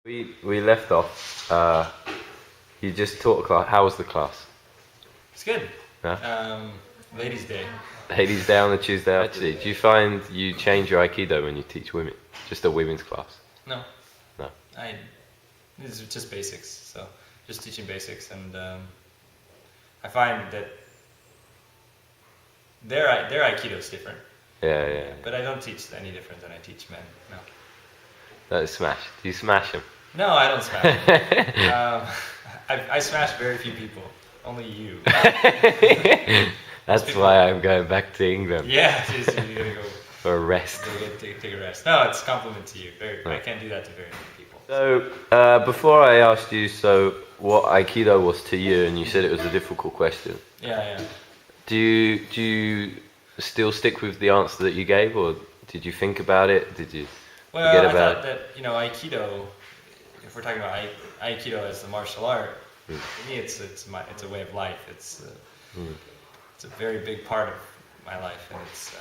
We left off. You just taught a class. How was the class? It's good. Yeah? Ladies' Day. Ladies' Day on the Tuesday after. Do you find you change your Aikido when you teach women? Just a women's class? No, No. these are just basics. So just teaching basics, and I find that their Aikido is different. Yeah. But I don't teach any different than I teach men. No. That is smash. Do you smash them? No, I don't smash. I smash very few people. Only you. That's why I'm going back to England. Yeah, seriously, you gotta go. For a rest. Take a rest. No, it's a compliment to you. I can't do that to very many people. So, before I asked you, what Aikido was to you, and you said it was a difficult question. Yeah. Do you still stick with the answer that you gave, or did you think about it? Did you forget I about thought that Aikido, if we're talking about Aikido as the martial art, for me it's a way of life. It's a very big part of my life, and it's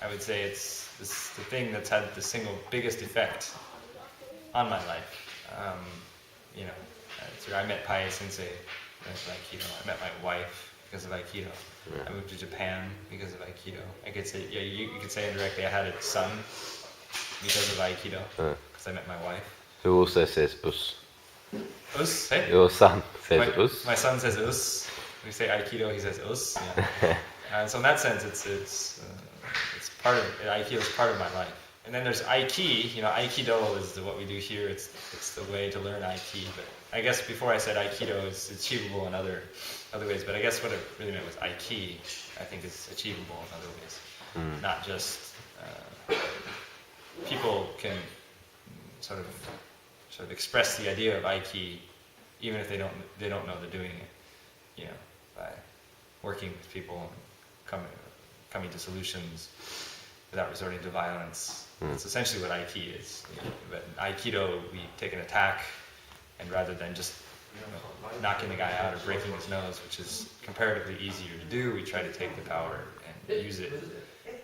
I would say it's the thing that's had the single biggest effect on my life. I met Pai Sensei because of Aikido. I met my wife because of Aikido. Yeah. I moved to Japan because of Aikido. I could say, you could say indirectly I had a son because of Aikido, because I met my wife. Who also says us? Us, hey? Your son says us? My son says us. We say Aikido, he says us. Yeah. So in that sense, it's part of Aikido is part of my life. And then there's Aiki. Aikido is what we do here. It's the way to learn Aiki. But I guess before I said Aikido is achievable in other ways. But I guess what it really meant was Aiki. I think is achievable in other ways. Not just people can sort of express the idea of Aiki, even if they don't know they're doing it. By working with people and coming to solutions without resorting to violence. That's essentially what Aiki is. But in Aikido, we take an attack, and rather than just knocking the guy out or breaking his nose, which is comparatively easier to do, we try to take the power and use it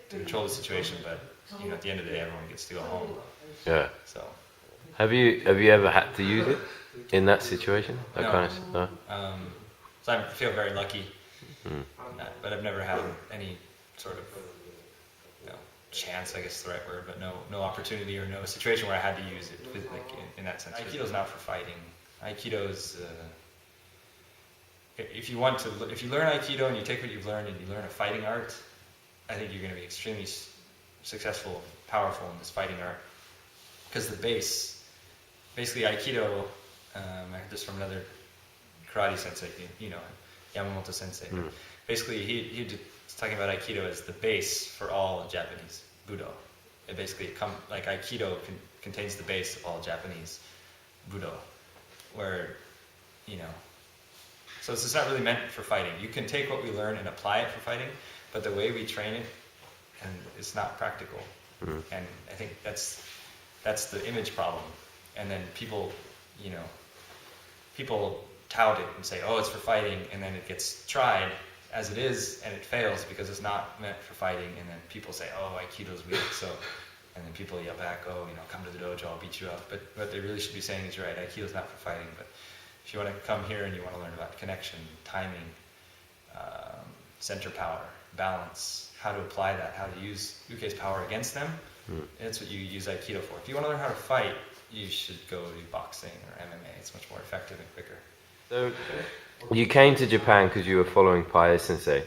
to control the situation. But at the end of the day, everyone gets to go home. Yeah. So. Have you ever had to use it in that situation? No. So I feel very lucky, but I've never had any sort of chance, I guess is the right word, but no opportunity or no situation where I had to use it in that sense. Aikido is not for fighting. Aikido is if you learn Aikido and you take what you've learned and you learn a fighting art, I think you're going to be extremely successful, powerful in this fighting art, because the basically Aikido, I heard this from another karate sensei, Yamamoto sensei. Basically, he was talking about Aikido as the base for all Japanese Budo. It basically Aikido contains the base of all Japanese Budo, where so it's not really meant for fighting. You can take what we learn and apply it for fighting, but the way we train it, and it's not practical. And I think that's the image problem. And then people tout it and say, oh, it's for fighting, and then it gets tried as it is, and it fails because it's not meant for fighting, and then people say, oh, Aikido's weak, and then people yell back, oh, come to the dojo, I'll beat you up. But what they really should be saying is, you're right, Aikido's not for fighting, but if you want to come here and you want to learn about connection, timing, center power, balance, how to apply that, how to use Uke's power against them, that's what you use Aikido for. If you want to learn how to fight, you should go to boxing or MMA. It's much more effective and quicker. So, you came to Japan because you were following Pai Sensei.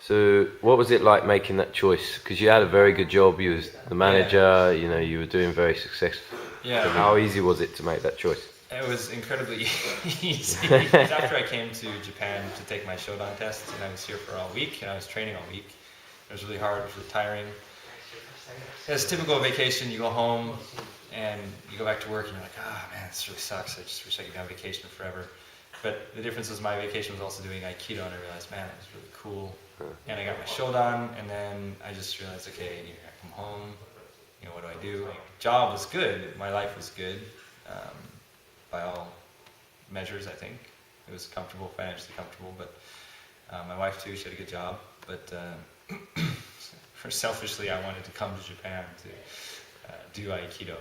So, what was it like making that choice? Because you had a very good job, you was the manager, you were doing very successful. Yeah. So how easy was it to make that choice? It was incredibly easy. Because after I came to Japan to take my Shodan test, and I was here for all week, and I was training all week. It was really hard, it was really tiring. It's typical vacation, you go home, and you go back to work, and you're like, man, this really sucks, I just wish I could be on vacation forever. But the difference was my vacation was also doing Aikido, and I realized, man, it was really cool. And I got my Shodan, and then I just realized, okay, I come home, what do I do? Job was good, my life was good, by all measures, I think. It was comfortable, financially comfortable, but my wife too, she had a good job. But selfishly, I wanted to come to Japan to do Aikido.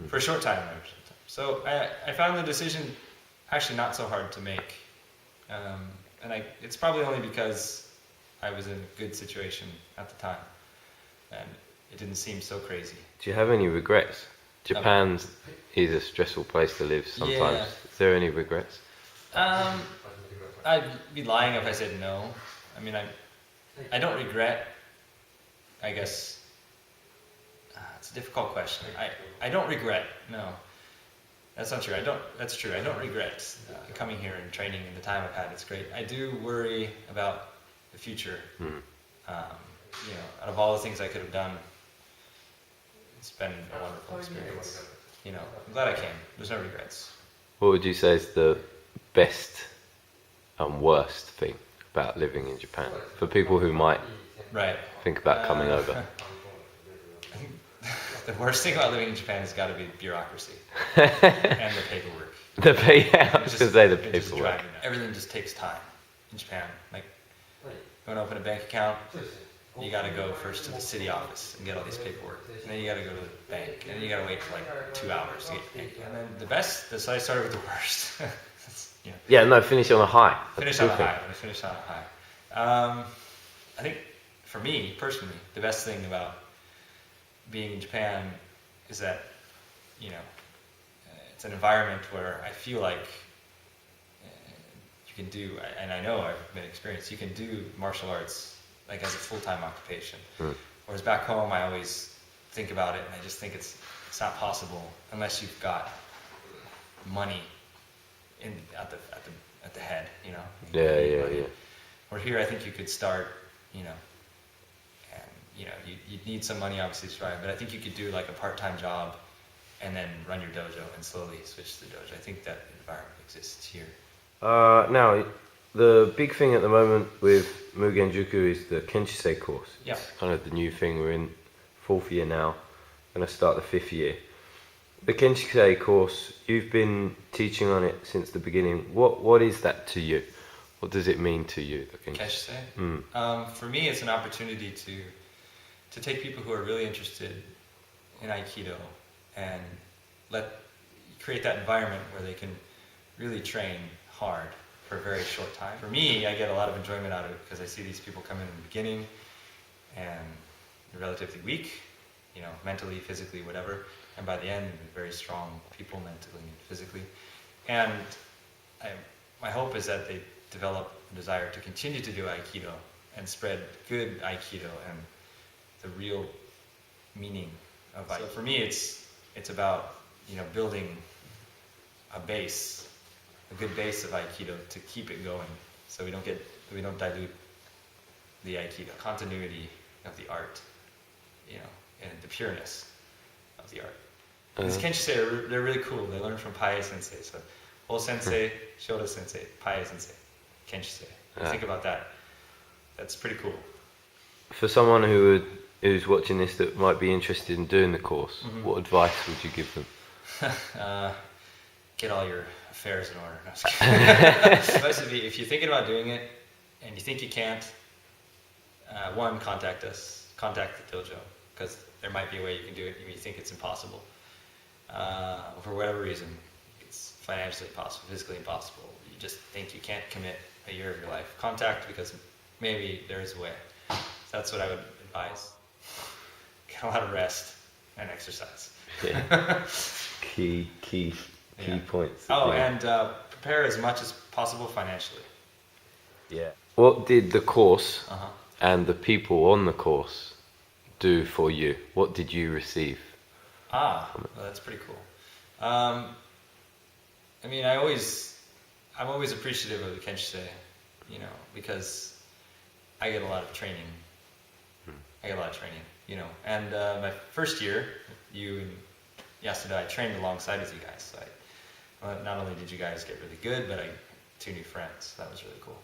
for a short time. So I found the decision actually not so hard to make, and it's probably only because I was in a good situation at the time, and it didn't seem so crazy. Do you have any regrets? Japan is a stressful place to live sometimes. Yeah. Is there any regrets? I'd be lying if I said no. I mean, I don't regret, I guess. It's a difficult question. I don't regret, no. That's not true. That's true. I don't regret coming here and training and the time I've had. It's great. I do worry about the future. Out of all the things I could have done, it's been a wonderful experience. I'm glad I came. There's no regrets. What would you say is the best and worst thing about living in Japan for people who might think about coming over? I think the worst thing about living in Japan has got to be bureaucracy and the paperwork. I was going to say the paperwork. Everything just takes time in Japan. Like, going to open a bank account, you got to go first to the city office and get all these paperwork. And then you got to go to the bank. And then you got to wait for like 2 hours to get your bank. And then the best, so I started with the worst. Finish on a high. Finish on a high. I think for me, personally, the best thing about being in Japan is that, it's an environment where I feel like you can do, and I know I've been experienced, you can do martial arts like as a full-time occupation. Whereas back home, I always think about it, and I just think it's not possible unless you've got money at the head, Yeah. Where here, I think you could start, and you'd need some money obviously to survive, but I think you could do like a part-time job and then run your dojo and slowly switch to the dojo. I think that environment exists here. Now, the big thing at the moment with Mugen Juku is the Kenshisei course. Yeah. It's kind of the new thing. We're in 4th year now. Going to start the 5th year. The Kenshisei course, you've been teaching on it since the beginning. What is that to you? What does it mean to you, the Kenshisei? For me, it's an opportunity to take people who are really interested in Aikido and create that environment where they can really train hard for a very short time. For me, I get a lot of enjoyment out of it because I see these people come in the beginning and they're relatively weak, mentally, physically, whatever. And by the end, they're very strong people mentally and physically. And my hope is that they develop a desire to continue to do Aikido and spread good Aikido and the real meaning of Aikido. So for me, it's about building a good base of Aikido to keep it going, so we don't dilute the Aikido continuity of the art, and the pureness of the art. These Kenshisei, they're really cool. They learn from Paie Sensei. So, Ho Sensei, Shoda Sensei, Paie Sensei, Kenshisei. Think about that. That's pretty cool. For someone who's watching this that might be interested in doing the course, what advice would you give them? Get all your affairs in order. No, just kidding. Advice would be, if you're thinking about doing it and you think you can't, one, contact us. Contact the dojo, because there might be a way you can do it if you think it's impossible. For whatever reason, it's financially impossible, physically impossible. You just think you can't commit a year of your life. Contact, because maybe there is a way. So that's what I would advise. Get a lot of rest and exercise. Yeah. Key points. And prepare as much as possible financially. Yeah. What did the course and the people on the course do for you? What did you receive? Well, that's pretty cool. I'm always appreciative of the Kenshisei, because I get a lot of training. And my first year, you and Yasuda, I trained alongside with you guys. So not only did you guys get really good, but I 2 new friends. That was really cool.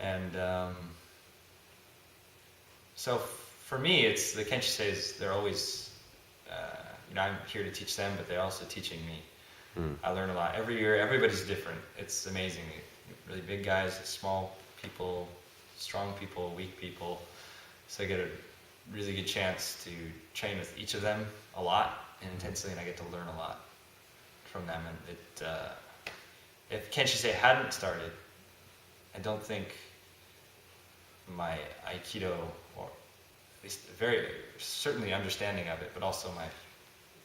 And so for me, it's the Kenshiseis. They're always, I'm here to teach them, but they're also teaching me. I learn a lot every year. Everybody's different. It's amazing. Really big guys, small people, strong people, weak people. So I get a really good chance to train with each of them a lot and intensely, and I get to learn a lot from them. And if Kenshise hadn't started, I don't think my Aikido, or at least very certainly understanding of it, but also my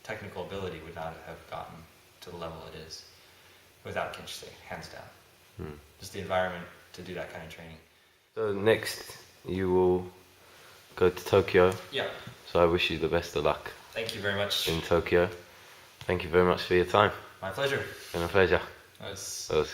technical ability would not have gotten to the level it is without Kenshise, hands down. Just the environment to do that kind of training. So next you will go to Tokyo. Yeah. So I wish you the best of luck. Thank you very much. In Tokyo. Thank you very much for your time. My pleasure. Been a pleasure. It was... It was